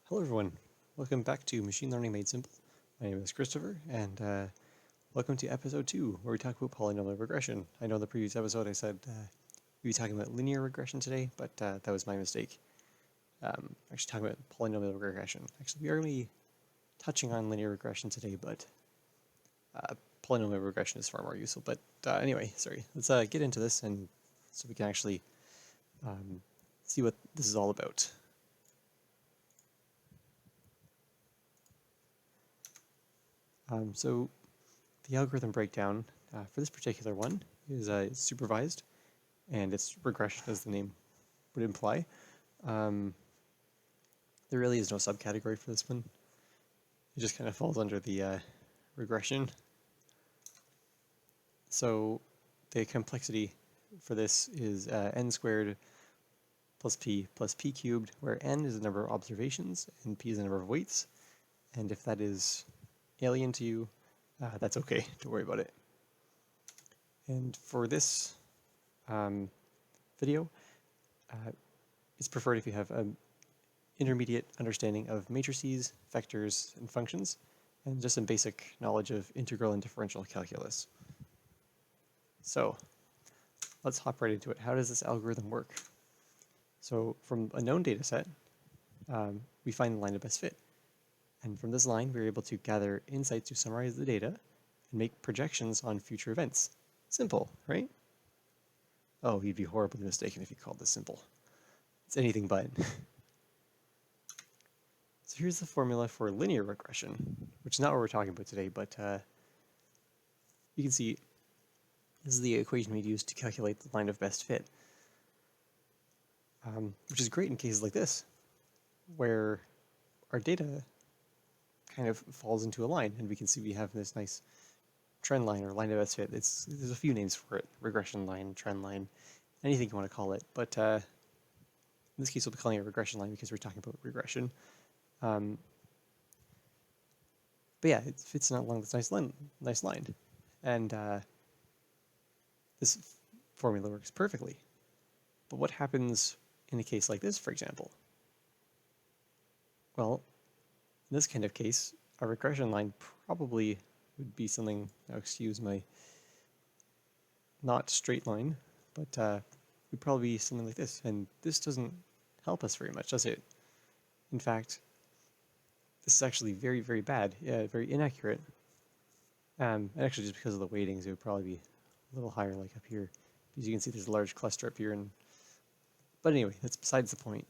Hello everyone, welcome back to Machine Learning Made Simple. My name is Christopher, and welcome to episode 2, where we talk about polynomial regression. I know in the previous episode I said we'd be talking about linear regression today, but that was my mistake. Actually talking about polynomial regression. Actually, we are going to be touching on linear regression today, but polynomial regression is far more useful. But anyway, sorry, let's get into this, and so we can actually see what this is all about. So the algorithm breakdown for this particular one is supervised, and it's regression, as the name would imply. There really is no subcategory for this one. It just kind of falls under the regression. So the complexity for this is n squared plus p cubed, where n is the number of observations and p is the number of weights. And if that is alien to you, that's okay, don't worry about it. And for this video, it's preferred if you have an intermediate understanding of matrices, vectors, and functions, and just some basic knowledge of integral and differential calculus. So let's hop right into it. How does this algorithm work? So from a known data set, we find the line of best fit. And from this line, we're able to gather insights to summarize the data and make projections on future events. Simple, right? Oh, you'd be horribly mistaken if you called this simple. It's anything but. So here's the formula for linear regression, which is not what we're talking about today, but you can see this is the equation we'd use to calculate the line of best fit, which is great in cases like this, where our data kind of falls into a line, and we can see we have this nice trend line or line of best fit. There's a few names for it: regression line, trend line, anything you want to call it. But in this case, we'll be calling it a regression line because we're talking about regression. But yeah, it fits along this nice line, and this formula works perfectly. But what happens in a case like this, for example? Well, in this kind of case, a regression line probably would be something, now excuse my not straight line, but would probably be something like this. And this doesn't help us very much, does it? In fact, this is actually very, very bad, very inaccurate. And actually, just because of the weightings, it would probably be a little higher, like up here. Because you can see there's a large cluster up here. But anyway, that's besides the point.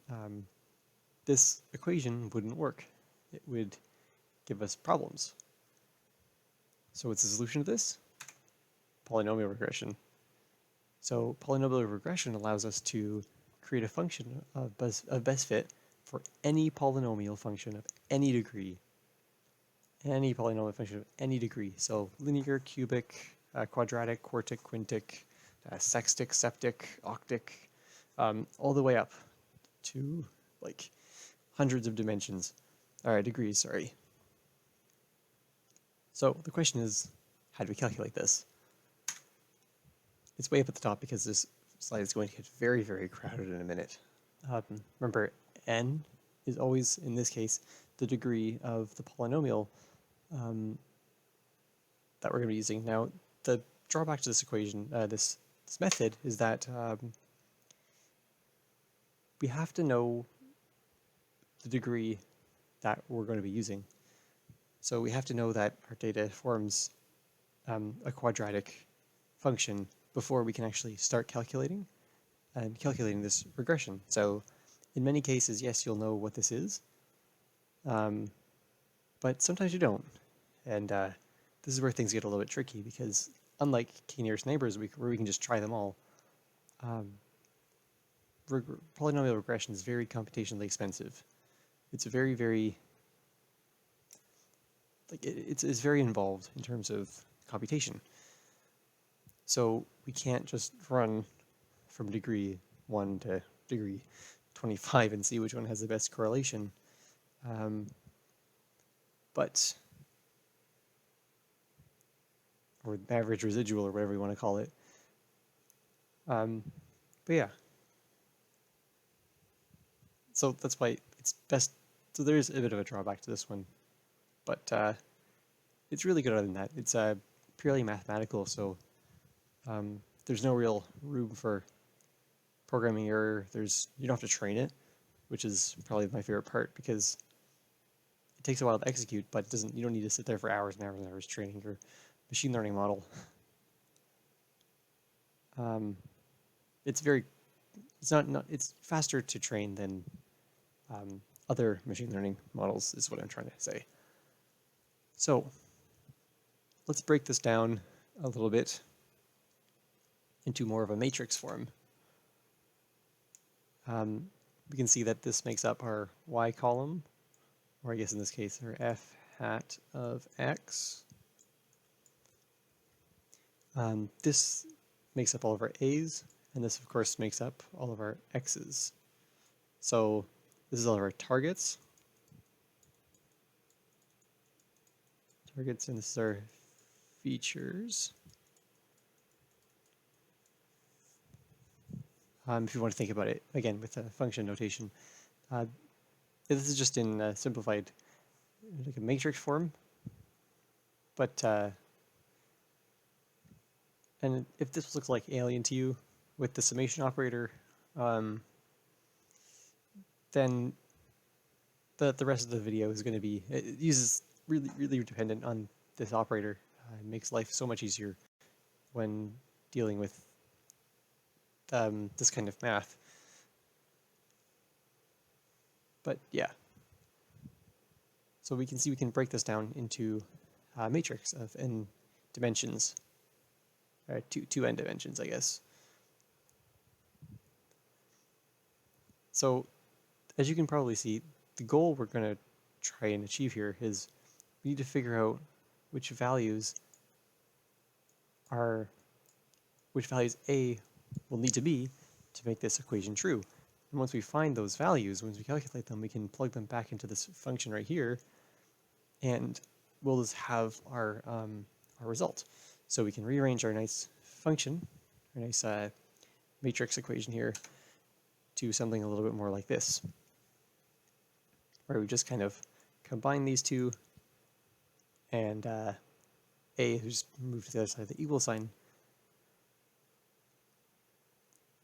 This equation wouldn't work. It would give us problems. So what's the solution to this? Polynomial regression. So polynomial regression allows us to create a function of best fit for any polynomial function of any degree. Any polynomial function of any degree. So linear, cubic, quadratic, quartic, quintic, sextic, septic, octic, all the way up to like hundreds of dimensions. Degrees, sorry. So the question is, how do we calculate this? It's way up at the top because this slide is going to get very, very crowded in a minute. Remember, n is always, in this case, the degree of the polynomial that we're going to be using. Now, the drawback to this equation, this method, is that we have to know the degree that we're going to be using. So we have to know that our data forms a quadratic function before we can actually start calculating this regression. So in many cases, yes, you'll know what this is, but sometimes you don't. And this is where things get a little bit tricky because unlike k-nearest neighbors, where we can just try them all, polynomial regression is very computationally expensive. It's very, very it's very involved in terms of computation. So we can't just run from degree 1 to degree 25 and see which one has the best correlation. Or average residual or whatever you want to call it. But yeah. So that's why it's best So there's a bit of a drawback to this one, but it's really good other than that. It's purely mathematical, so there's no real room for programming error. You don't have to train it, which is probably my favorite part because it takes a while to execute, but you don't need to sit there for hours and hours and hours training your machine learning model. It's faster to train than other machine learning models is what I'm trying to say. So let's break this down a little bit into more of a matrix form. We can see that this makes up our y column, or I guess in this case our f hat of x. This makes up all of our a's, and this of course makes up all of our x's. So this is all of our targets. And this is our features. If you want to think about it, again, with a function notation. This is just in simplified, like a matrix form. But, and if this looks like alien to you with the summation operator, then the rest of the video is going to be, it uses really dependent on this operator. It makes life so much easier when dealing with this kind of math. But yeah, so we can see we can break this down into a matrix of n dimensions, or two n dimensions, I guess. So as you can probably see, the goal we're going to try and achieve here is we need to figure out which values A will need to be to make this equation true. And once we find those values, once we calculate them, we can plug them back into this function right here, and we'll just have our result. So we can rearrange our nice function, our nice matrix equation here, to something a little bit more like this, where we just kind of combine these two, and just move to the other side of the equal sign.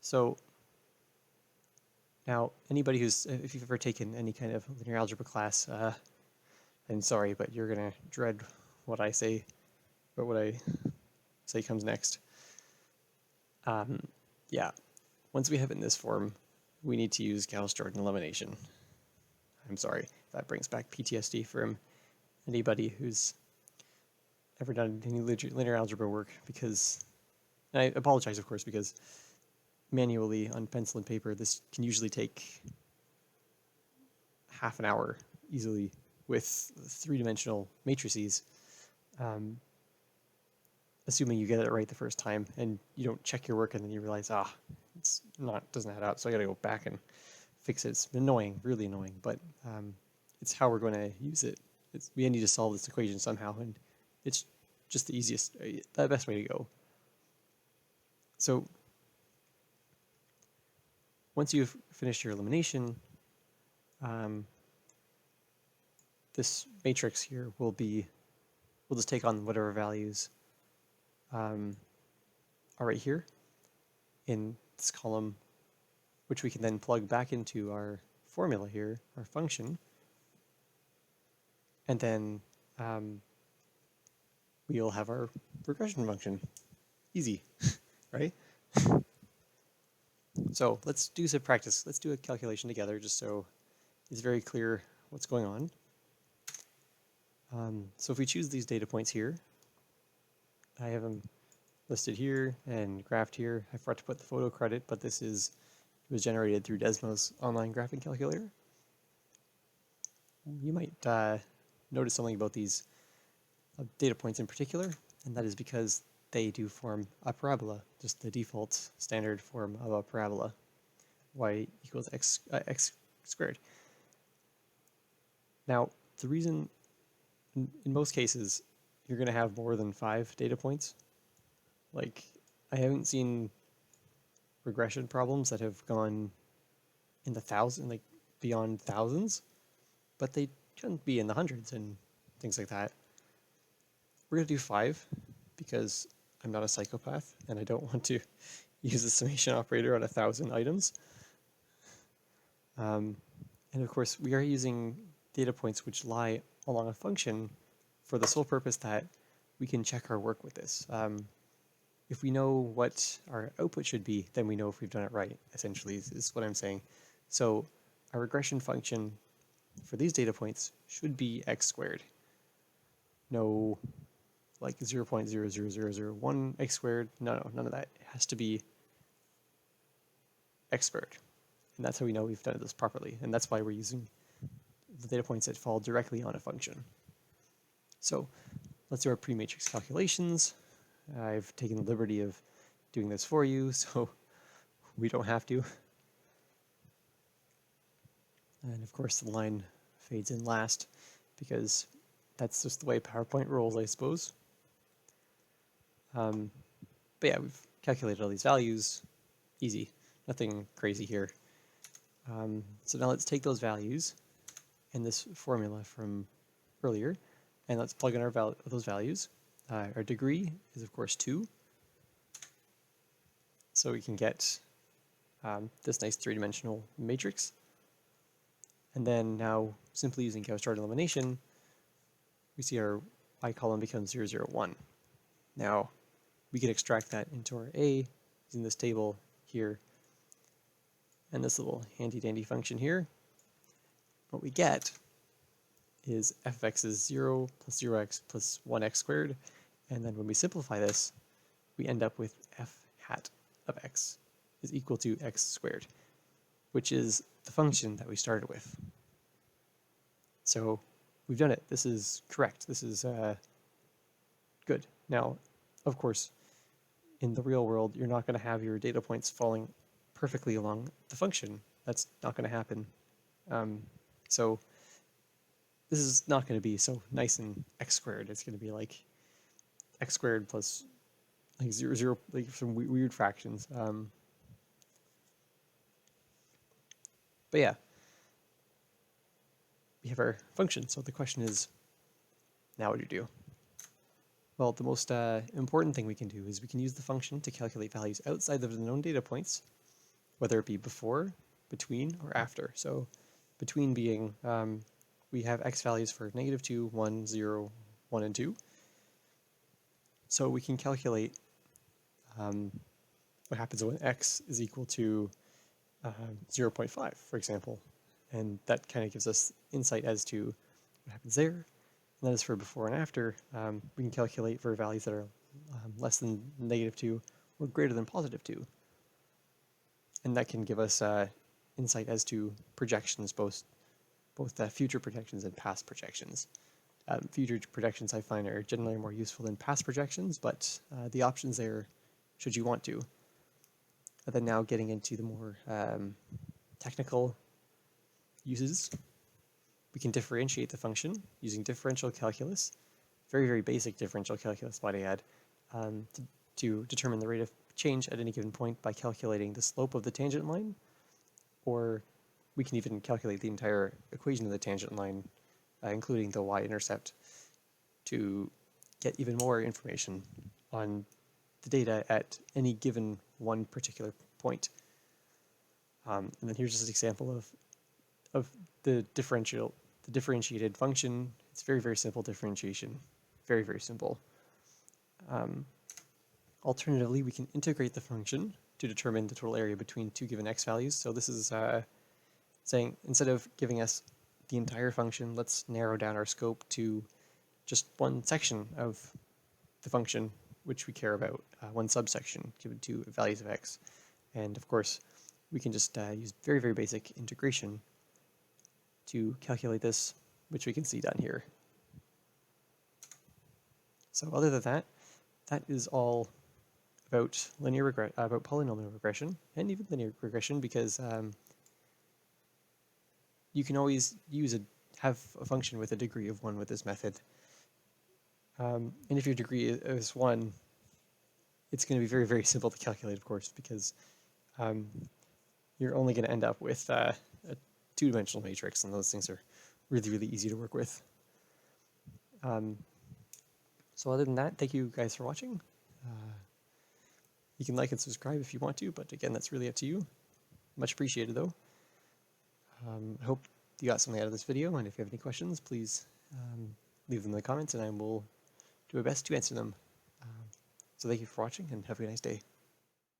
So now, anybody if you've ever taken any kind of linear algebra class, I'm sorry, but you're gonna dread what I say, but what I say comes next. Yeah, once we have it in this form, we need to use Gauss-Jordan elimination. I'm sorry, that brings back PTSD from anybody who's ever done any linear algebra work, because, and I apologize, of course, because manually on pencil and paper, this can usually take half an hour easily with three-dimensional matrices, assuming you get it right the first time and you don't check your work and then you realize, doesn't add up, so I gotta go back and fix it. It's annoying, really annoying, but it's how we're going to use it. We need to solve this equation somehow, and it's just the best way to go. So once you've finished your elimination, this matrix here we'll just take on whatever values are right here in this column, which we can then plug back into our formula here, our function, and then we'll have our regression function. Easy, right? So let's do some practice. Let's do a calculation together just so it's very clear what's going on. So if we choose these data points here, I have them listed here and graphed here. I forgot to put the photo credit, but it was generated through Desmo's online graphing calculator. You might notice something about these data points in particular, and that is because they do form a parabola, just the default standard form of a parabola, y equals x squared. Now, the reason, in most cases, you're going to have more than 5 data points. Like, I haven't seen regression problems that have gone in the beyond thousands. but they shouldn't be in the hundreds and things like that. We're going to do 5 because I'm not a psychopath and I don't want to use the summation operator on 1,000 items. And of course, we are using data points which lie along a function for the sole purpose that we can check our work with this. If we know what our output should be, then we know if we've done it right, essentially, is what I'm saying. So our regression function for these data points should be x squared. No, like 0.00001 x squared. No, none of that. It has to be x squared. And that's how we know we've done this properly. And that's why we're using the data points that fall directly on a function. So let's do our pre-matrix calculations. I've taken the liberty of doing this for you, so we don't have to. And of course the line fades in last because that's just the way PowerPoint rolls, I suppose. But yeah, we've calculated all these values. Easy, nothing crazy here. So now let's take those values and this formula from earlier, and let's plug in those values. Our degree is, of course, 2. So we can get this nice 3-dimensional matrix. And then now, simply using Gauss-Jordan elimination, we see our y column becomes 0, 0, 1. Now, we can extract that into our A using this table here and this little handy-dandy function here. What we get is f of x is 0 plus 0x plus 1x squared. And then when we simplify this, we end up with f hat of x is equal to x squared, which is the function that we started with. So we've done it. This is correct. This is good. Now, of course, in the real world, you're not going to have your data points falling perfectly along the function. That's not going to happen. So this is not going to be so nice and x squared. It's going to be like x squared plus like 0, 0, like some weird fractions. But yeah, we have our function. So the question is, now what do you do? Well, the most important thing we can do is we can use the function to calculate values outside of the known data points, whether it be before, between, or after. So between being, we have x values for -2, 1, 0, 1, and 2. So we can calculate what happens when x is equal to 0.5, for example. And that kind of gives us insight as to what happens there. And that is for before and after. We can calculate for values that are less than -2 or greater than +2. And that can give us insight as to projections, both future projections and past projections. Future projections I find are generally more useful than past projections, but the options there, should you want to. And then now getting into the more technical uses, we can differentiate the function using differential calculus, very, very basic differential calculus, might I add, to determine the rate of change at any given point by calculating the slope of the tangent line, or we can even calculate the entire equation of the tangent line, including the y-intercept, to get even more information on the data at any given one particular point. And then here's just an example of the differentiated function. It's very, very simple differentiation. Very, very simple. Alternatively, we can integrate the function to determine the total area between two given x values. So this is saying, instead of giving us the entire function, let's narrow down our scope to just one section of the function which we care about, one subsection given to values of x. And of course, we can just use very, very basic integration to calculate this, which we can see down here. So other than that, that is all about about polynomial regression, and even linear regression, because you can always have a function with a degree of 1 with this method. And if your degree is 1, it's going to be very, very simple to calculate, of course, because you're only going to end up with a 2-dimensional matrix, and those things are really, really easy to work with. So other than that, thank you guys for watching. You can like and subscribe if you want to, but again, that's really up to you. Much appreciated though. I hope you got something out of this video, and if you have any questions, please leave them in the comments and I will do my best to answer them. So thank you for watching and have a nice day.